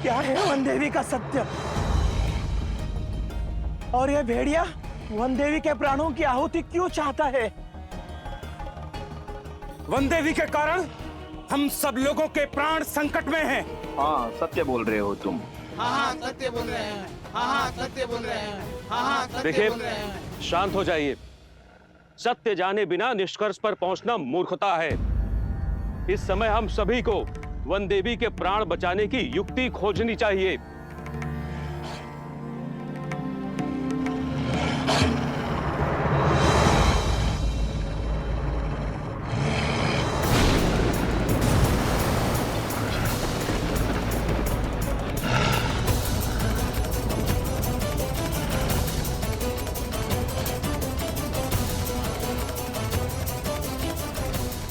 क्या है वन देवी का सत्य? और ये भेड़िया वन देवी के प्राणों की आहुति क्यों चाहता है? वन देवी के कारण हम सब लोगों के प्राण संकट में हैं। हाँ, सत्य बोल रहे हो तुम। हाँ सत्य बोल रहे हैं। हाँ सत्य बोल रहे हैं। हाँ सत्य बोल रहे हैं। देखिए, शांत हो जाइए। सत्य जाने बिना निष्कर्ष पर पहुंचना मूर्खता है। इस समय हम सभी को वन देवी के प्राण बचाने की युक्ति खोजनी चाहिए।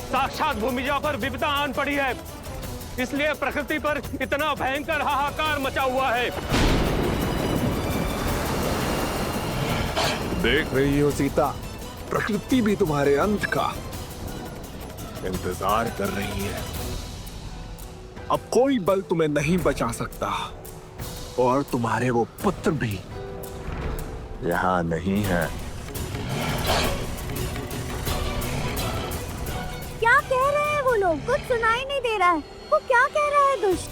साक्षात भूमिजा पर विपदा आन पड़ी है, इसलिए प्रकृति पर इतना भयंकर हाहाकार मचा हुआ है। देख रही हो सीता, प्रकृति भी तुम्हारे अंत का इंतजार कर रही है। अब कोई बल तुम्हें नहीं बचा सकता और तुम्हारे वो पुत्र भी यहाँ नहीं है। क्या कह रहे हैं वो लोग? कुछ सुनाई नहीं दे रहा है। वो क्या कह रहा है दुष्ट?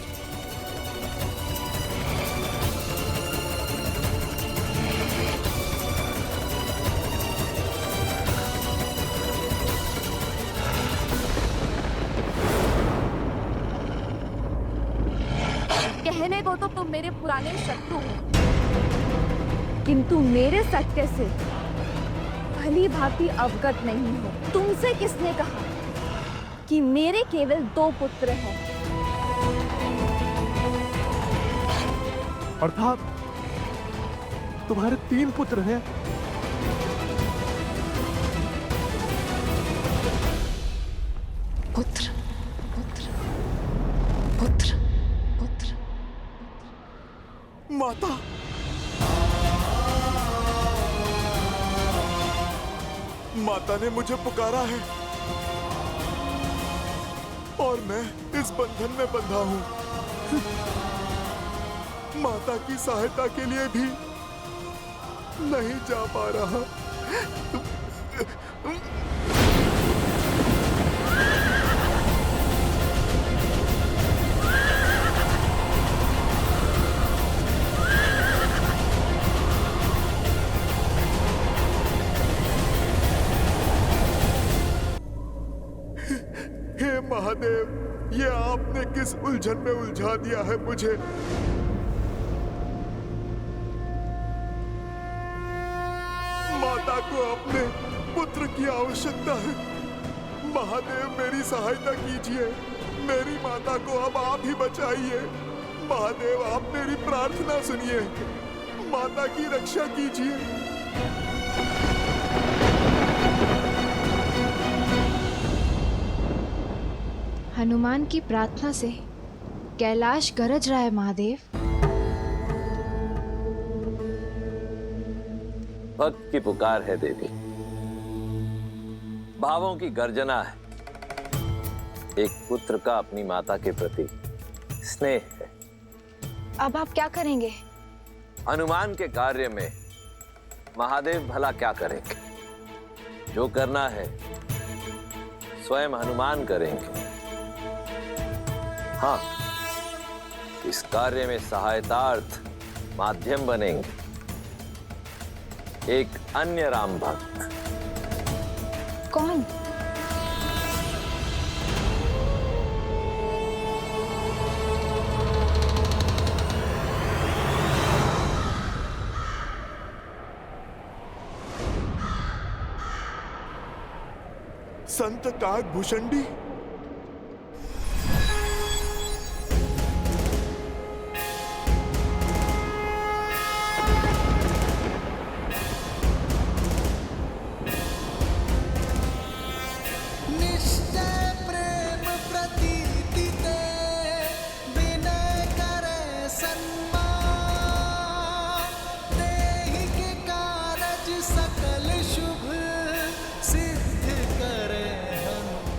कहने को तो तुम मेरे पुराने शत्रु हो, किंतु मेरे सत्य से भली भांति अवगत नहीं हो। तुमसे किसने कहा कि मेरे केवल 2 पुत्र हैं? अर्थात तुम्हारे 3 पुत्र हैं। पुत्र पुत्र पुत्र पुत्र। माता, माता ने मुझे पुकारा है और मैं इस बंधन में बंधा हूं। माता की सहायता के लिए भी नहीं जा पा रहा। हे महादेव, ये आपने किस उलझन में उलझा दिया है मुझे। माता को अपने पुत्र की आवश्यकता है। महादेव, मेरी सहायता कीजिए। मेरी माता को अब आप ही बचाइए। महादेव, आप मेरी प्रार्थना सुनिए। माता की रक्षा कीजिए। हनुमान की प्रार्थना से कैलाश गरज रहा है महादेव। भक्त की पुकार है देवी, भावों की गर्जना है। एक पुत्र का अपनी माता के प्रति स्नेह है। अब आप क्या करेंगे? हनुमान के कार्य में महादेव भला क्या करेंगे? जो करना है स्वयं हनुमान करेंगे। हाँ, इस कार्य में सहायतार्थ माध्यम बनेंगे एक अन्य राम भक्त। कौन? संत काकभूषणी।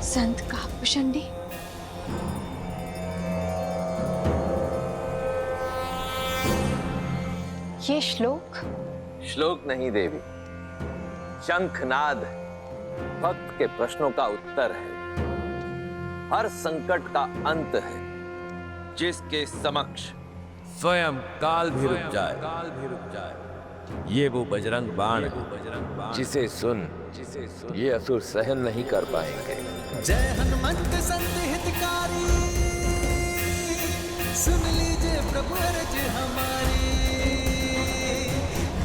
संत काकभूषणी। ये श्लोक? श्लोक नहीं देवी, शंखनाद भक्त के प्रश्नों का उत्तर है। हर संकट का अंत है जिसके समक्ष स्वयं काल भी रुक जाए। ये वो बजरंग बाण है जिसे सुन ये असुर सहन नहीं कर पाएंगे। जय हनुमंत संत हितकारी, सुन लीजिए प्रभु अर्ज हमारी।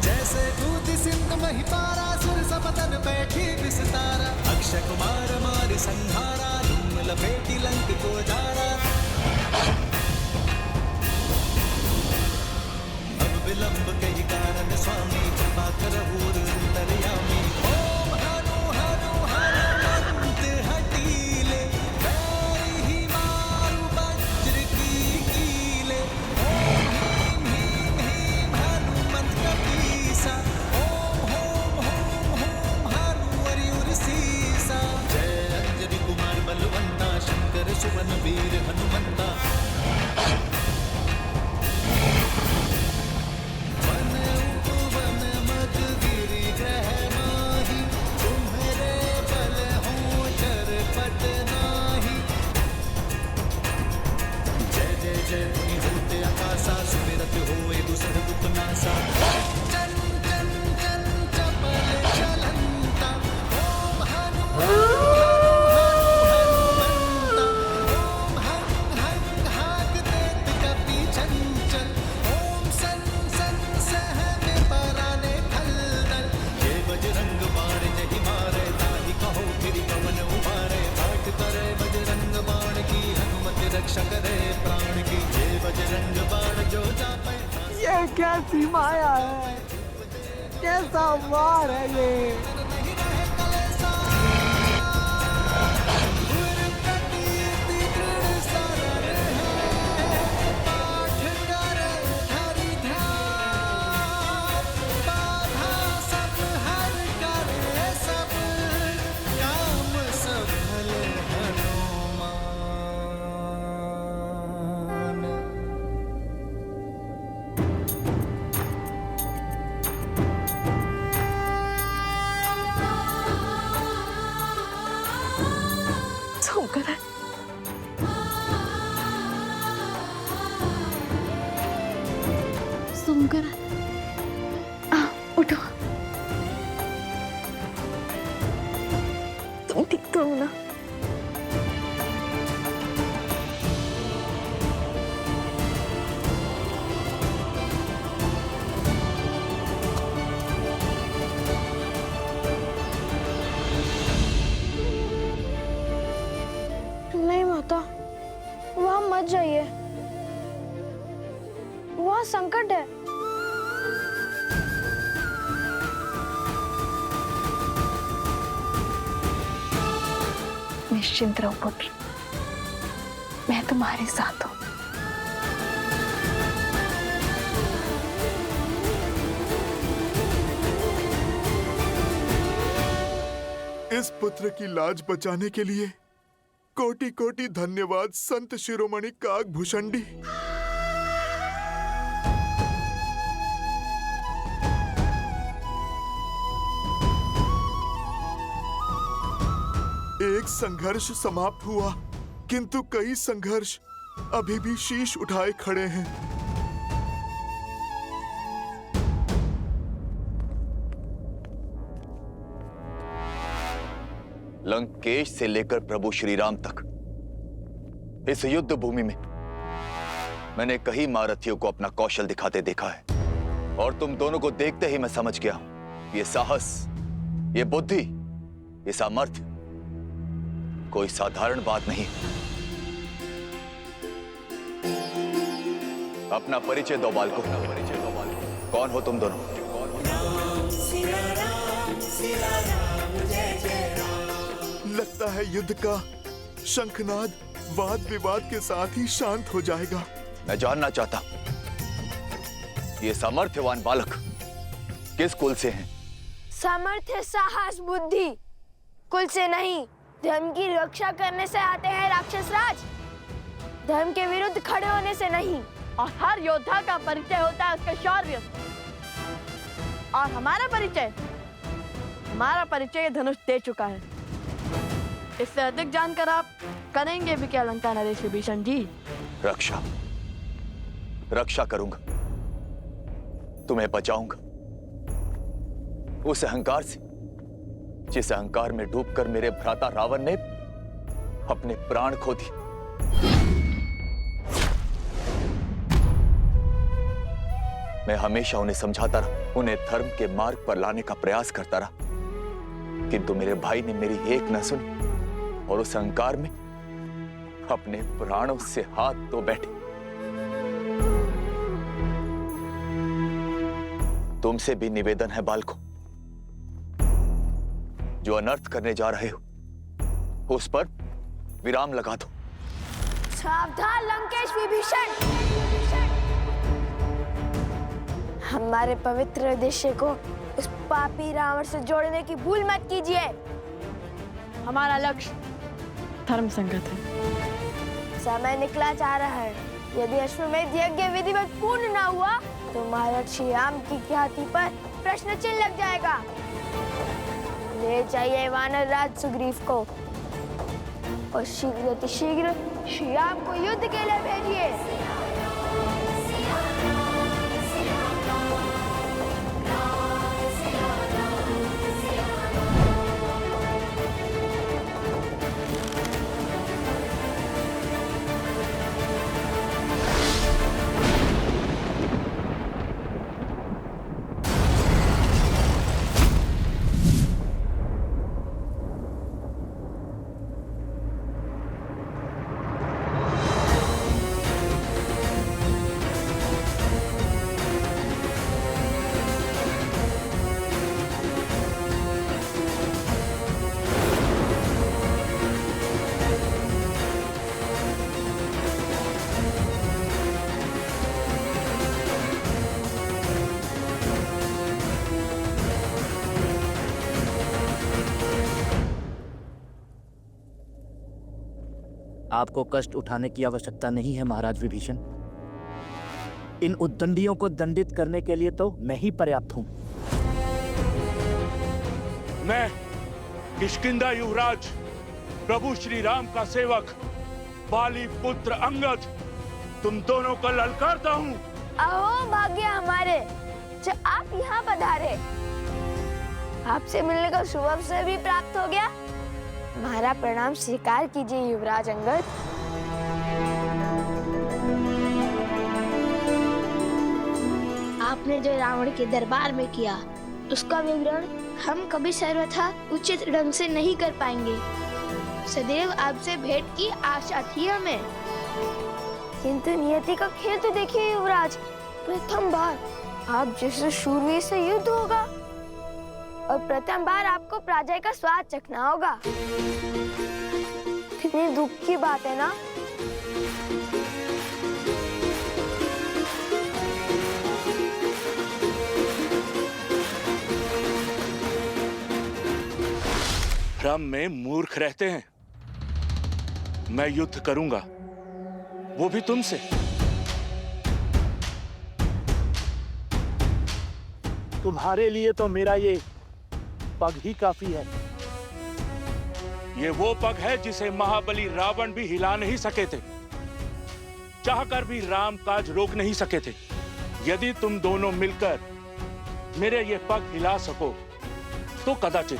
जैसे दूध सिंध महिपारा, सुर समतन बैठी विस्तारा। अक्षय कुमार मारी संहारा, धूम लपेटी लंक को जारा। अब विलंब कई कारण स्वामी, कृपा करहु अंतर्यामी। ओम हनु हनु हनुमंत हटीले, पैर ही मारु वज्र की कीले। ओम ह्रीं ह्रीं हनुमंत कपीसा, ओम होम होम होम हनु हरिउर सीसा। जय अंजनी कुमार बलवंता, शंकर सुवन वीर हनुमंता। सुमिरत होए दुसर दुख नासा। चन चन चन चपल चलंता, ओम हनु हनुमंता। ओम हं हं हाक देत कपि चंचल। ओम सन सन सहने पराने खलदल। ये बजरंग बाण जहि मारे, ताहि कहो फिर कवन उबारे। पाठ करे बजरंग बाण की, हनुमत रक्षा करे प्राण की। ये बजरंग बाण जो जापै। ये कैसी माया है, कैसा वार है ये। सुमकर, उठो। तुम ठीक तो हो ना? नहीं माता, वहां मत जाइए, वहां संकट है। निश्चिंत रहो पुत्र, मैं तुम्हारे साथ हूं। इस पुत्र की लाज बचाने के लिए कोटि कोटि धन्यवाद संत शिरोमणि काकभूषणी। एक संघर्ष समाप्त हुआ, किंतु कई संघर्ष अभी भी शीश उठाए खड़े हैं। लंकेश से लेकर प्रभु श्री राम तक इस युद्ध भूमि में मैंने कई महारथियों को अपना कौशल दिखाते देखा है, और तुम दोनों को देखते ही मैं समझ गया हूं, ये साहस, ये बुद्धि, ये सामर्थ्य कोई साधारण बात नहीं। अपना परिचय दो बालको, कौन हो तुम दोनों? लगता है युद्ध का शंखनाद वाद विवाद के साथ ही शांत हो जाएगा। मैं जानना चाहता ये सामर्थ्यवान बालक किस कुल से हैं? सामर्थ्य, साहस, बुद्धि कुल से नहीं, धर्म की रक्षा करने से आते हैं राक्षस राज। धर्म के विरुद्ध खड़े होने से नहीं। और हर योद्धा का परिचय होता है उसके शौर्य, और हमारा परिचय ये धनुष दे चुका है। इससे अधिक जानकर आप करेंगे भी क्या लंका नरेश विभीषण जी? रक्षा करूंगा, तुम्हें बचाऊंगा उस अहंकार से जिस अहंकार में डूबकर मेरे भ्राता रावण ने अपने प्राण खो दिए। मैं हमेशा उन्हें समझाता रहा, उन्हें धर्म के मार्ग पर लाने का प्रयास करता रहा, किंतु मेरे भाई ने मेरी एक न सुनी और उस अहंकार में अपने प्राणों से हाथ धो बैठे। तुमसे भी निवेदन है बालकों, जो अनर्थ करने जा रहे हो उस पर विराम लगा दो। सावधान लंकेश विभीषण, हमारे पवित्र उद्देश्य को उस पापी रावण से जोड़ने की भूल मत कीजिए। हमारा लक्ष्य धर्म संगत है। समय निकला जा रहा है। यदि अश्वमेध यज्ञ विधिवत पूर्ण न हुआ तो महाराज श्री राम की ख्याति पर प्रश्न चिन्ह लग जाएगा। ले जाइए वानर राज सुग्रीव को और शीघ्र श्री राम को युद्ध के लिए भेजिए। आपको कष्ट उठाने की आवश्यकता नहीं है महाराज विभीषण। इन उद्दंडियों को दंडित करने के लिए तो मैं ही पर्याप्त हूं। मैं किष्किंधा युवराज प्रभु श्री राम का सेवक बाली पुत्र अंगद तुम दोनों को ललकारता हूं। अहो भाग्य हमारे जो आप यहाँ पधारे। आपसे मिलने का शुभ अवसर भी प्राप्त हो गया। हमारा प्रणाम स्वीकार कीजिए युवराज अंगद। आपने जो रावण के दरबार में किया उसका विवरण हम कभी सर्वथा उचित ढंग से नहीं कर पाएंगे। सदैव आपसे भेंट की आशा थी हमें। किंतु नियति का खेल तो देखिए युवराज, प्रथम बार आप जैसे शूरवीर से युद्ध होगा और प्रथम बार आपको पराजय का स्वाद चखना होगा। कितनी दुख की बात है ना। भ्रम में मूर्ख रहते हैं। मैं युद्ध करूंगा, वो भी तुमसे। तुम्हारे लिए तो मेरा ये पग ही काफी है। ये वो पग है जिसे महाबली रावण भी हिला नहीं सके थे, चाहकर भी राम काज रोक नहीं सके थे। यदि तुम दोनों मिलकर मेरे ये पग हिला सको तो कदाचित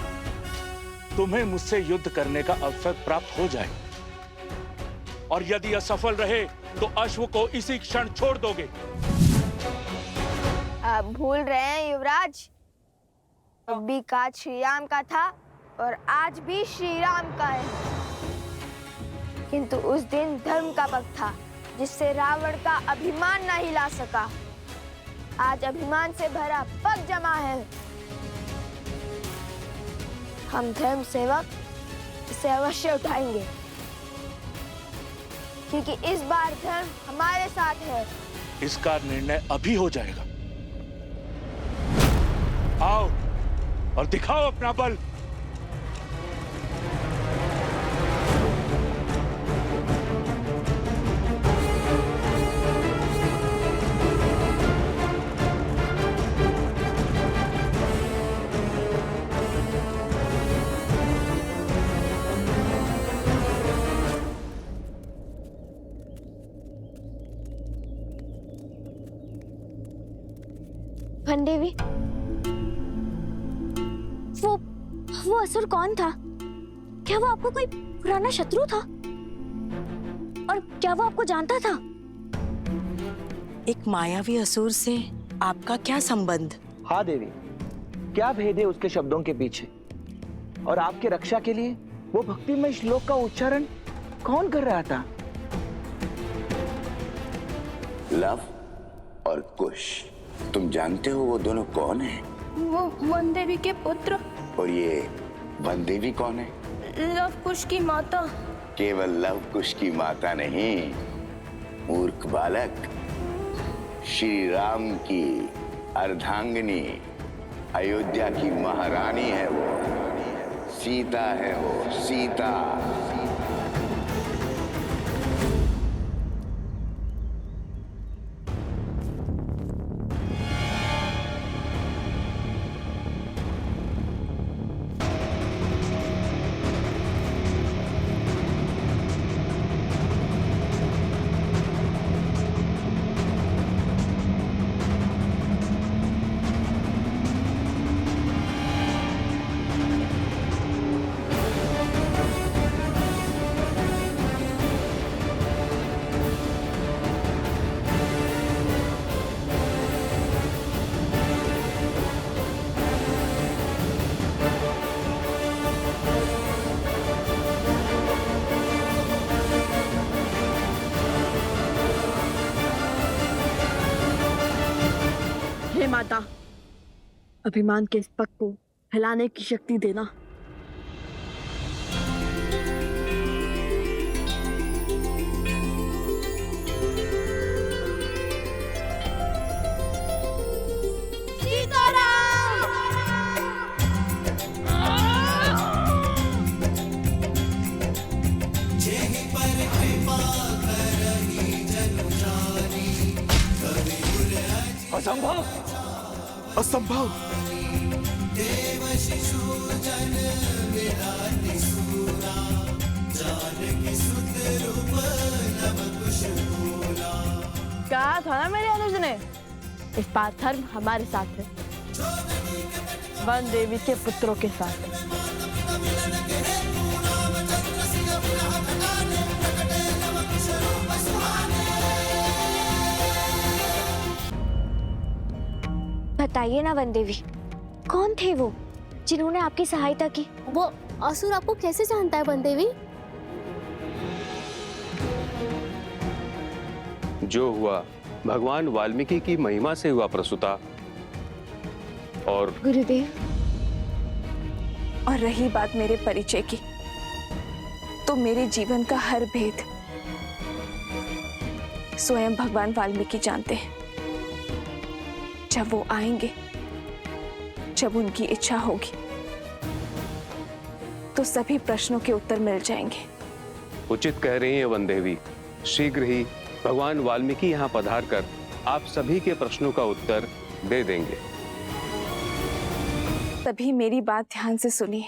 तुम्हें मुझसे युद्ध करने का अवसर प्राप्त हो जाए, और यदि असफल रहे तो अश्व को इसी क्षण छोड़ दोगे। आप भूल रहे हैं युवराज, अब भी काज श्री राम का था और आज भी श्री राम का है। किंतु उस दिन धर्म का पग था जिससे रावण का अभिमान न हिला सका। आज अभिमान से भरा पग जमा है। हम धर्म सेवक इसे अवश्य उठाएंगे, क्योंकि इस बार धर्म हमारे साथ है। इसका निर्णय अभी हो जाएगा। आओ और दिखाओ अपना बल। वनदेवी, वो असुर कौन था? क्या वो आपको कोई पुराना शत्रु था? और क्या वो आपको जानता था? एक मायावी असुर से आपका क्या संबंध? हाँ देवी, क्या भेद है उसके शब्दों के पीछे? और आपके रक्षा के लिए वो भक्तिमय श्लोक का उच्चारण कौन कर रहा था? लव और कुश, तुम जानते हो वो दोनों कौन हैं? वो वनदेवी के पुत्र। और ये वनदेवी कौन है? लव कुश की माता। केवल लव कुश की माता नहीं, मूर्ख बालक, श्री राम की अर्धांगिनी, अयोध्या की महारानी है वो, सीता है वो, सीता। हे माता, अभिमान के इस पग को हिलाने की शक्ति देना। असंभव, असंभव। कहा था ना मेरे अनुज ने, इस बार धर्म हमारे साथ है, वन देवी के पुत्रों के साथ। बताइए ना वनदेवी, कौन थे वो जिन्होंने आपकी सहायता की? वो असुर आपको कैसे जानता है वनदेवी? जो हुआ भगवान वाल्मीकि की महिमा से हुआ प्रसूता। और गुरुदेव, और रही बात मेरे परिचय की, तो मेरे जीवन का हर भेद स्वयं भगवान वाल्मीकि जानते हैं। जब वो आएंगे, जब उनकी इच्छा होगी, तो सभी प्रश्नों के उत्तर मिल जाएंगे। उचित कह रही हैं वनदेवी, शीघ्र ही भगवान वाल्मीकि यहाँ पधार कर आप सभी के प्रश्नों का उत्तर दे देंगे। तभी मेरी बात ध्यान से सुनिए।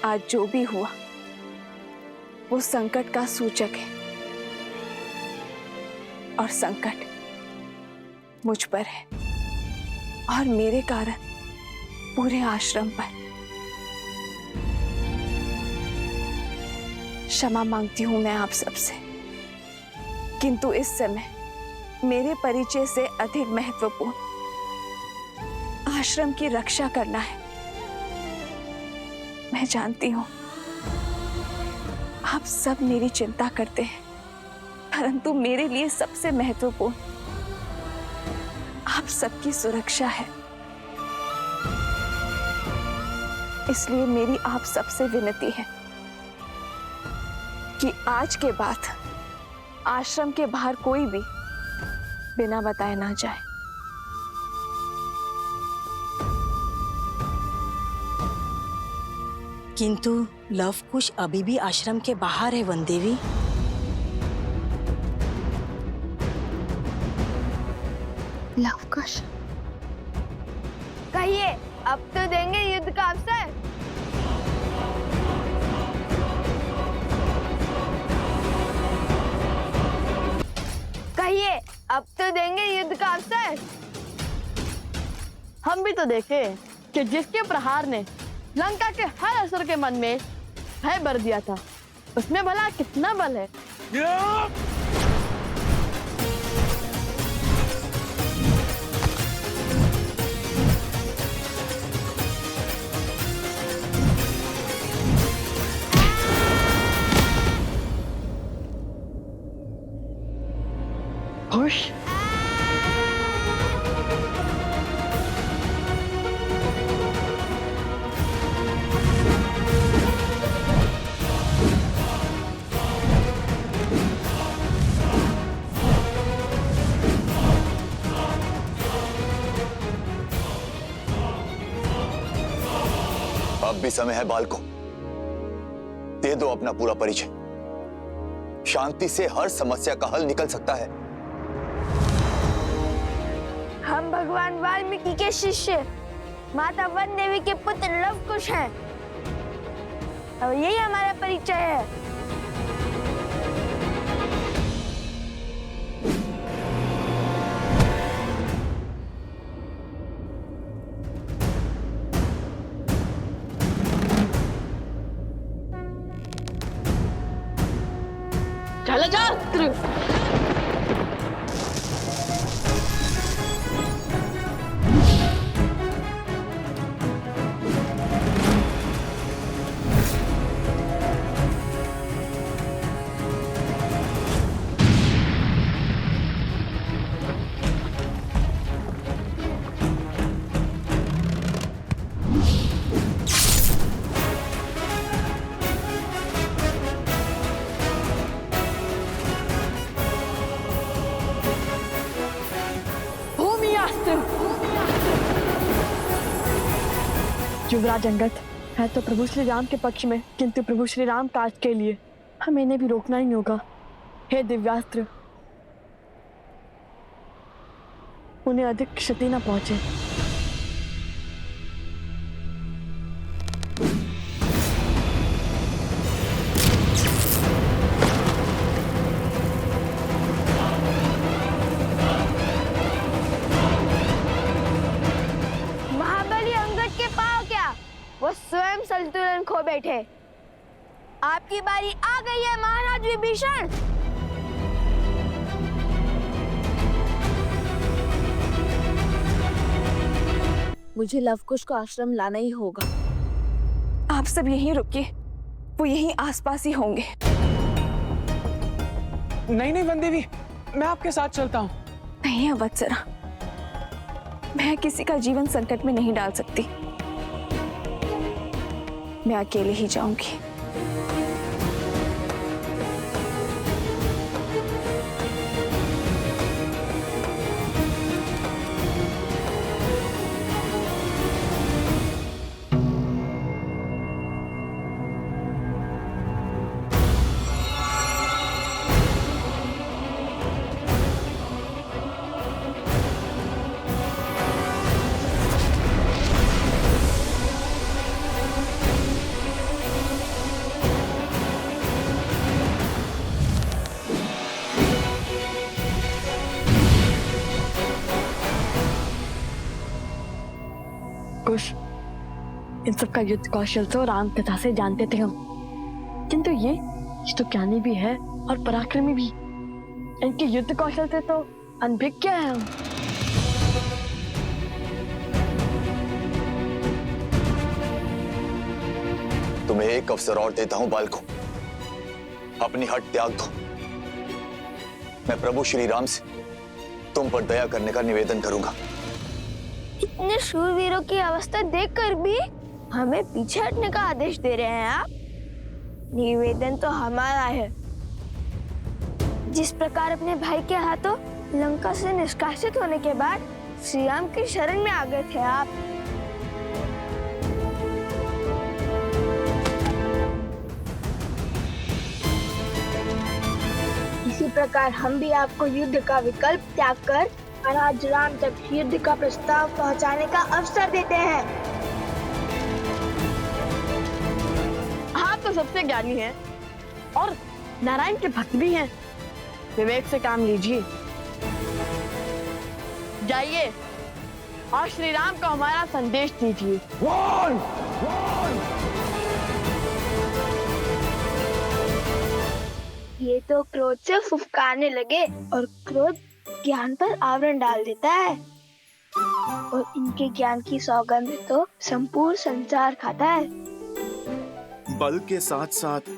आज जो भी हुआ वो संकट का सूचक है, और संकट मुझ पर है और मेरे कारण पूरे आश्रम पर। क्षमा मांगती हूं मैं आप सबसे, किंतु इस समय मेरे परिचय से अधिक महत्वपूर्ण आश्रम की रक्षा करना है। मैं जानती हूं आप सब मेरी चिंता करते हैं, परंतु मेरे लिए सबसे महत्वपूर्ण आप सबकी सुरक्षा है। इसलिए मेरी आप सबसे विनती है कि आज के बाद आश्रम के बाहर कोई भी बिना बताए ना जाए। किंतु लवकुश अभी भी आश्रम के बाहर है वनदेवी। लवकुश, कहिए, अब तो देंगे युद्ध का अवसर। कहिए, अब तो देंगे युद्ध का अवसर। हम भी तो देखे कि जिसके प्रहार ने लंका के हर असुर के मन में भय भर दिया था, उसमें भला कितना बल है। खुश अब भी समय है बालको, दे दो अपना पूरा परिचय। शांति से हर समस्या का हल निकल सकता है। हम भगवान वाल्मीकि के शिष्य माता वन देवी के पुत्र लव कुश हैं और यही हमारा परिचय है। जलजास्त्र युवराज अंगद है तो प्रभु श्री राम के पक्ष में, किंतु प्रभु श्री राम काज के लिए हमें इन्हें भी रोकना ही होगा। हे दिव्यास्त्र, उन्हें अधिक क्षति न पहुंचे। वो स्वयं संतुलन खो बैठे। आपकी बारी आ गई है महाराज विभीषण। मुझे लवकुश को आश्रम लाना ही होगा। आप सब यहीं रुकिए, वो यहीं आसपास ही होंगे। नहीं वन देवी, मैं आपके साथ चलता हूँ। नहीं अवत्सरा, मैं किसी का जीवन संकट में नहीं डाल सकती। मैं अकेले ही जाऊंगी। कुश, इन सब का युद्ध कौशल तो राम कथा से जानते थे हम, किंतु ये तो ज्ञानी भी है और पराक्रमी भी। इनके युद्ध कौशल से तो अनभिज्ञ है हम। तुम्हें एक अवसर और देता हूं बालको, अपनी हट त्याग दो। मैं प्रभु श्री राम से तुम पर दया करने का निवेदन करूंगा। इतने शूरवीरों की अवस्था देखकर भी हमें पीछे हटने का आदेश दे रहे हैं आप? निवेदन तो हमारा है। जिस प्रकार अपने भाई के हाथों लंका से निष्कासित होने के बाद श्री राम की शरण में आ गए थे आप, इसी प्रकार हम भी आपको युद्ध का विकल्प त्याग कर महाराज राम तक युद्ध का प्रस्ताव पहुंचाने का अवसर देते हैं। आप तो सबसे ज्ञानी हैं और नारायण के भक्त भी हैं। विवेक से काम लीजिए। जाइए और श्री राम को हमारा संदेश दीजिए। ये तो क्रोध से फुफकारने लगे और क्रोध ज्ञान पर आवरण डाल देता है और इनके ज्ञान की सौगंध तो संपूर्ण संसार खाता है। बल के साथ साथ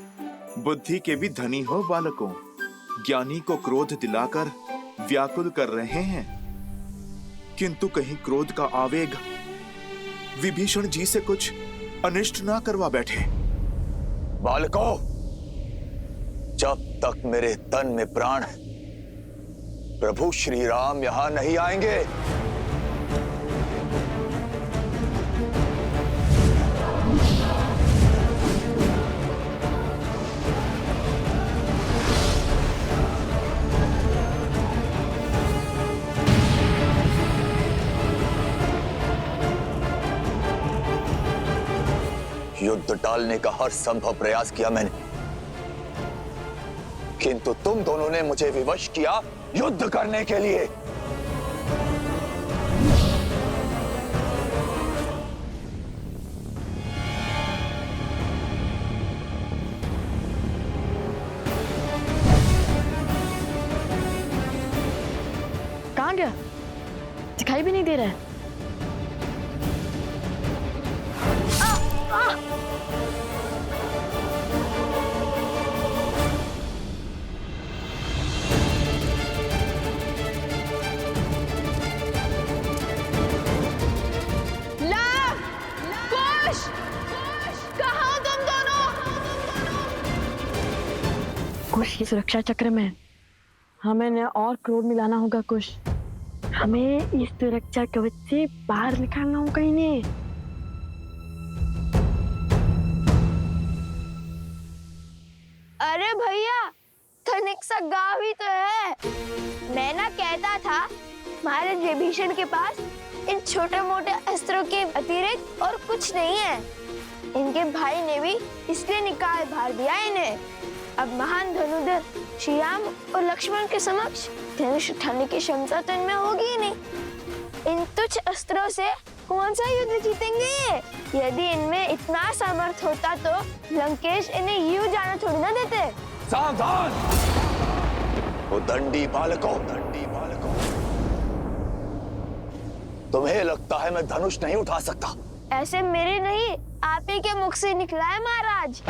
बुद्धि के भी धनी हो बालकों। ज्ञानी को क्रोध दिलाकर व्याकुल कर रहे हैं, किंतु कहीं क्रोध का आवेग विभीषण जी से कुछ अनिष्ट ना करवा बैठे। बालकों, जब तक मेरे तन में प्राण है, प्रभु श्री राम यहां नहीं आएंगे। युद्ध टालने का हर संभव प्रयास किया मैंने, किंतु तुम दोनों ने मुझे विवश किया युद्ध करने के लिए। कहाँ गया? दिखाई भी नहीं दे रहा है। कुश की सुरक्षा चक्र में हमें न और क्रोध मिलाना होगा। कुश, हमें इस सुरक्षा कवच से बाहर निकालना होगा इन्हें। अरे भैया, तनिक सा गाँव ही तो है। मैं ना कहता था महाराज विभीषण के पास इन छोटे मोटे अस्त्रों के अतिरिक्त और कुछ नहीं है। इनके भाई ने भी इसलिए निकाल भार दिया इन्हें। अब महान धनुधर श्री राम और लक्ष्मण के समक्ष धनुष उठाने की क्षमता तो इनमें होगी ही नहीं। इन तुच्छ अस्त्रों से कौन सा युद्ध जीतेंगे? यदि इनमें इतना सामर्थ्य होता तो लंकेश इन्हें यूं जाना थोड़ी ना देते। सावधान! वो दंडी बालकों, तुम्हें लगता है मैं धनुष नहीं उठा सकता? ऐसे मेरे नहीं, आप ही के मुख से निकला है महाराज।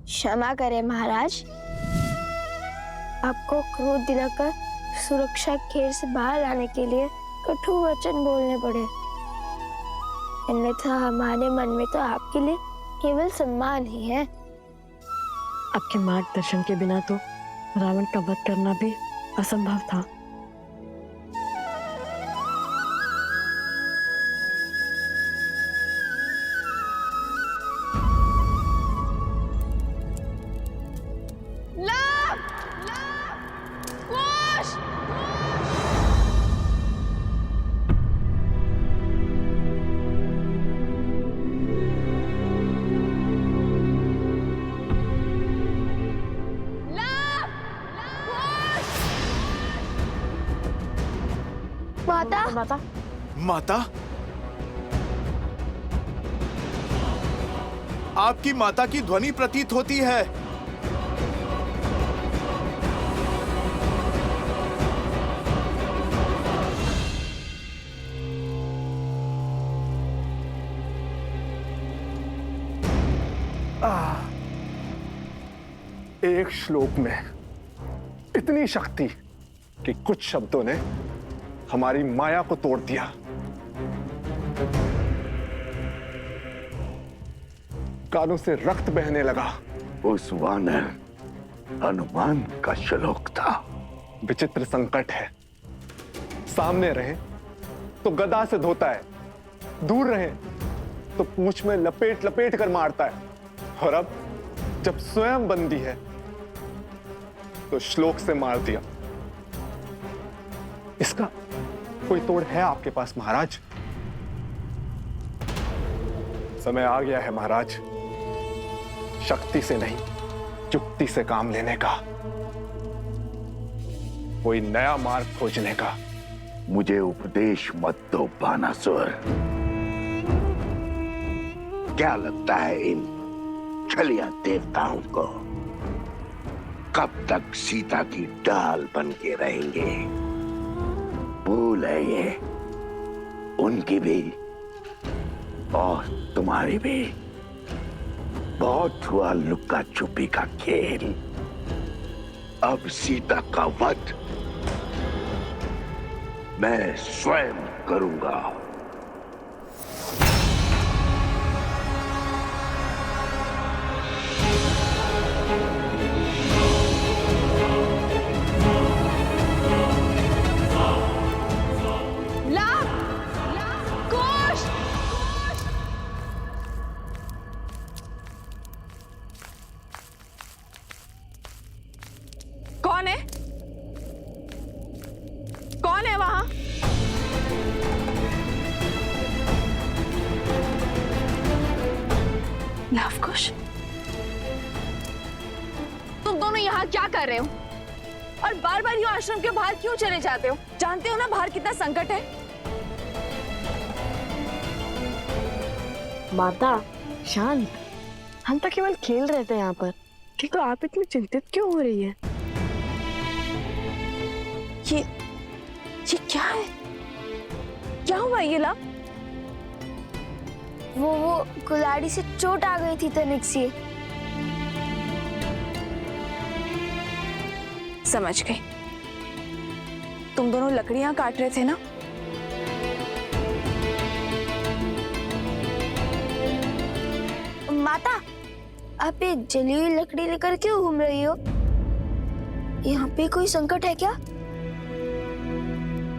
क्षमा करें महाराज, आपको क्रोध दिलाकर सुरक्षा घेर से बाहर लाने के लिए कठोर वचन बोलने पड़े। अन्यथा हमारे मन में तो आपके लिए केवल सम्मान ही है। आपके मार्गदर्शन के बिना तो रावण का वध करना भी असंभव था। माता, माता, आपकी माता की ध्वनि प्रतीत होती है। एक श्लोक में इतनी शक्ति कि कुछ शब्दों ने हमारी माया को तोड़ दिया। कानों से रक्त बहने लगा। उस वानर हनुमान का श्लोक था। विचित्र संकट है, सामने रहे तो गदा से धोता है, दूर रहे तो पूंछ में लपेट लपेट कर मारता है, और अब जब स्वयं बंदी है तो श्लोक से मार दिया। इसका कोई तोड़ है आपके पास महाराज? समय आ गया है महाराज, शक्ति से नहीं युक्ति से काम लेने का, कोई नया मार्ग खोजने का। मुझे उपदेश मत दो बानासुर। क्या लगता है इन छलिया देवताओं को कब तक सीता की डाल बन के रहेंगे? भूल है ये उनकी भी और तुम्हारी भी। बहुत हुआ लुक्का छुपी का खेल, अब सीता का वध मैं स्वयं करूंगा। कौन है? कौन है वहां? लव कुश, तुम दोनों यहाँ क्या कर रहे हो? और बार बार यूं आश्रम के बाहर क्यों चले जाते हो? जानते हो ना बाहर कितना संकट है। माता शांत, हम तो केवल खेल रहे थे यहाँ पर, किंतु आप इतनी चिंतित क्यों हो रही है? ये क्या है? क्या हुआ ये ला? वो कुल्हाड़ी से चोट आ गई थी तनिक सी। समझ गई, तुम दोनों लकड़ियां काट रहे थे ना? माता, आप ये जली हुई लकड़ी लेकर क्यों घूम रही हो? यहाँ पे कोई संकट है क्या?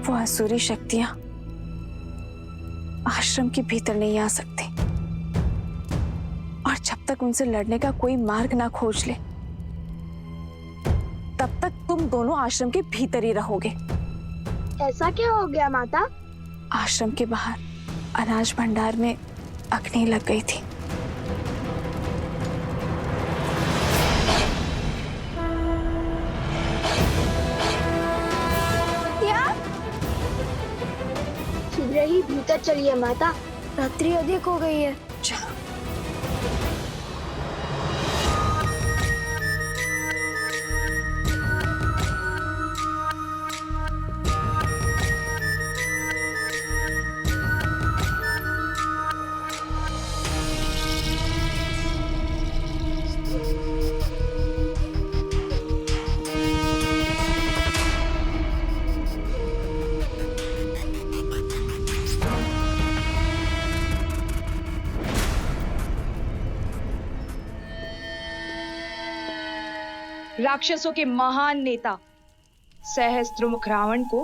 वो आसुरी शक्तियां आश्रम के भीतर नहीं आ सकती, और जब तक उनसे लड़ने का कोई मार्ग ना खोज ले तब तक तुम दोनों आश्रम के भीतर ही रहोगे। ऐसा क्या हो गया माता? आश्रम के बाहर अनाज भंडार में अग्नि लग गई थी। शीघ्र ही भीतर चलिए माता, रात्रि अधिक हो गई है। चलो। राक्षसों के महान नेता सहस्त्रमुख रावण को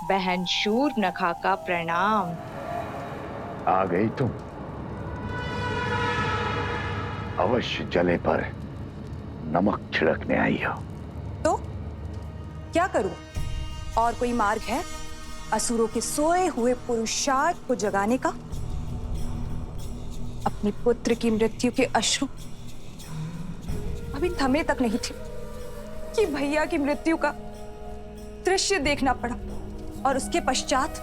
बहन शूर्पणखा का प्रणाम। आ गई तुम? अवश्य जले पर नमक छिड़कने आई हो। तो क्या करूं? और कोई मार्ग है असुरों के सोए हुए पुरुषार्थ को जगाने का? अपने पुत्र की मृत्यु के अश्रु अभी थमे तक नहीं थे कि भैया की मृत्यु का दृश्य देखना पड़ा, और उसके पश्चात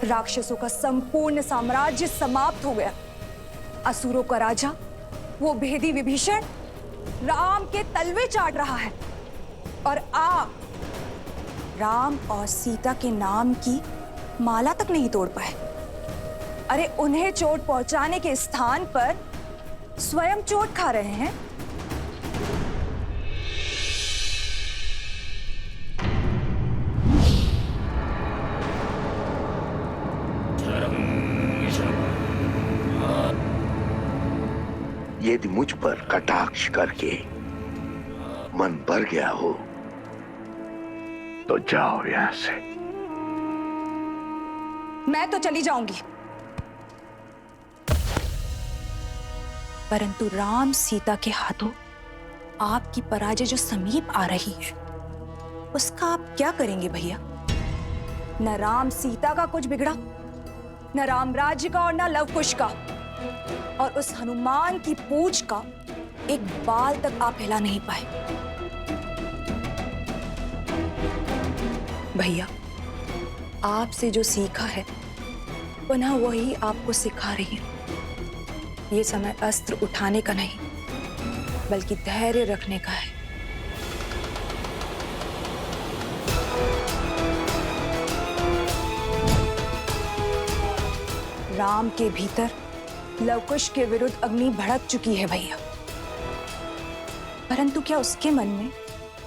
राक्षसों का संपूर्ण साम्राज्य समाप्त हो गया। असुरों का राजा वो भेदी विभीषण राम के तलवे चाट रहा है, और आप राम और सीता के नाम की माला तक नहीं तोड़ पाए। अरे उन्हें चोट पहुंचाने के स्थान पर स्वयं चोट खा रहे हैं। यदि मुझ पर कटाक्ष करके मन भर गया हो तो जाओ यहां से। मैं तो चली जाऊंगी, परंतु राम सीता के हाथों आपकी पराजय जो समीप आ रही है, उसका आप क्या करेंगे भैया? न राम सीता का कुछ बिगड़ा, न राम राज्य का और न लव कुश का, और उस हनुमान की पूंछ का एक बाल तक आप हिला नहीं पाए। भैया, आपसे जो सीखा है पुनः वही आपको सिखा रही हूं। ये समय अस्त्र उठाने का नहीं, बल्कि धैर्य रखने का है। राम के भीतर लवकुश के विरुद्ध अग्नि भड़क चुकी है भैया, परंतु क्या उसके मन में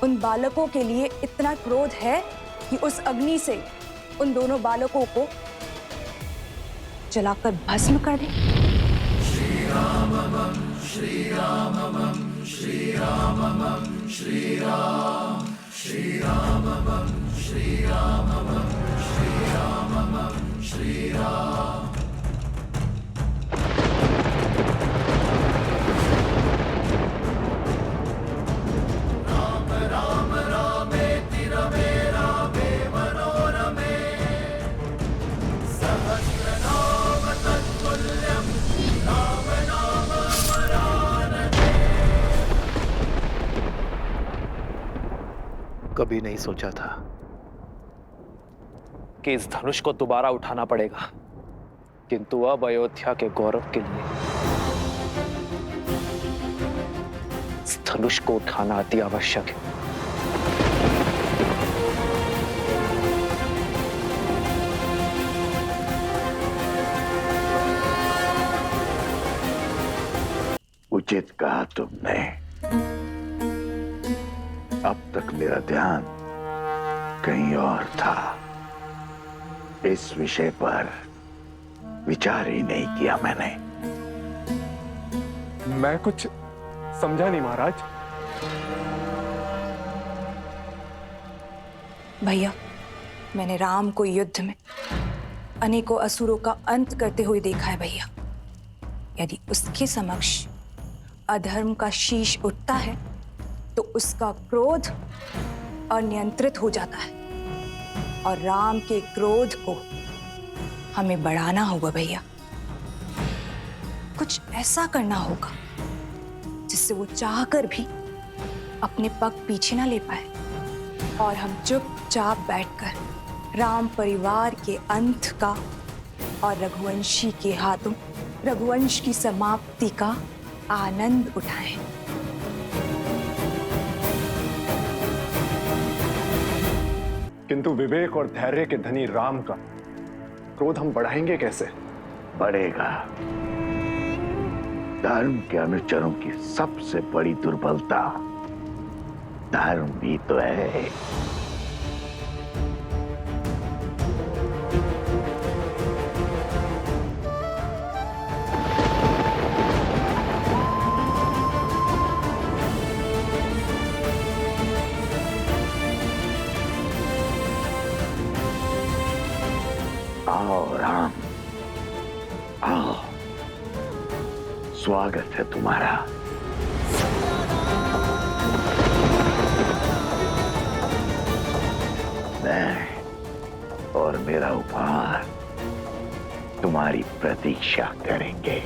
उन बालकों के लिए इतना क्रोध है कि उस अग्नि से उन दोनों बालकों को जलाकर भस्म कर दे? श्री राम श्री राम श्री राम श्री राम श्री राम श्री राम श्री राम श्री राम। कभी नहीं सोचा था कि इस धनुष को दोबारा उठाना पड़ेगा, किंतु अब अयोध्या के गौरव के लिए इस धनुष को उठाना अति आवश्यक है। उचित कहा तुमने। अब तक मेरा ध्यान कहीं और था। इस विषय पर विचार ही नहीं किया मैंने। मैं कुछ समझा नहीं महाराज। भैया, मैंने राम को युद्ध में अनेकों असुरों का अंत करते हुए देखा है भैया। यदि उसके समक्ष अधर्म का शीश उठता है तो उसका क्रोध अनियंत्रित हो जाता है, और राम के क्रोध को हमें बढ़ाना होगा भैया। कुछ ऐसा करना होगा जिससे वो चाहकर भी अपने पग पीछे ना ले पाए, और हम चुपचाप बैठकर राम परिवार के अंत का और रघुवंशी के हाथों रघुवंश की समाप्ति का आनंद उठाएं। किंतु विवेक और धैर्य के धनी राम का क्रोध हम बढ़ाएंगे कैसे? बढ़ेगा। धर्म के अनुचरों की सबसे बड़ी दुर्बलता धर्म भी तो है। आओ राम, आओ, स्वागत है तुम्हारा। मैं और मेरा उपहार तुम्हारी प्रतीक्षा करेंगे।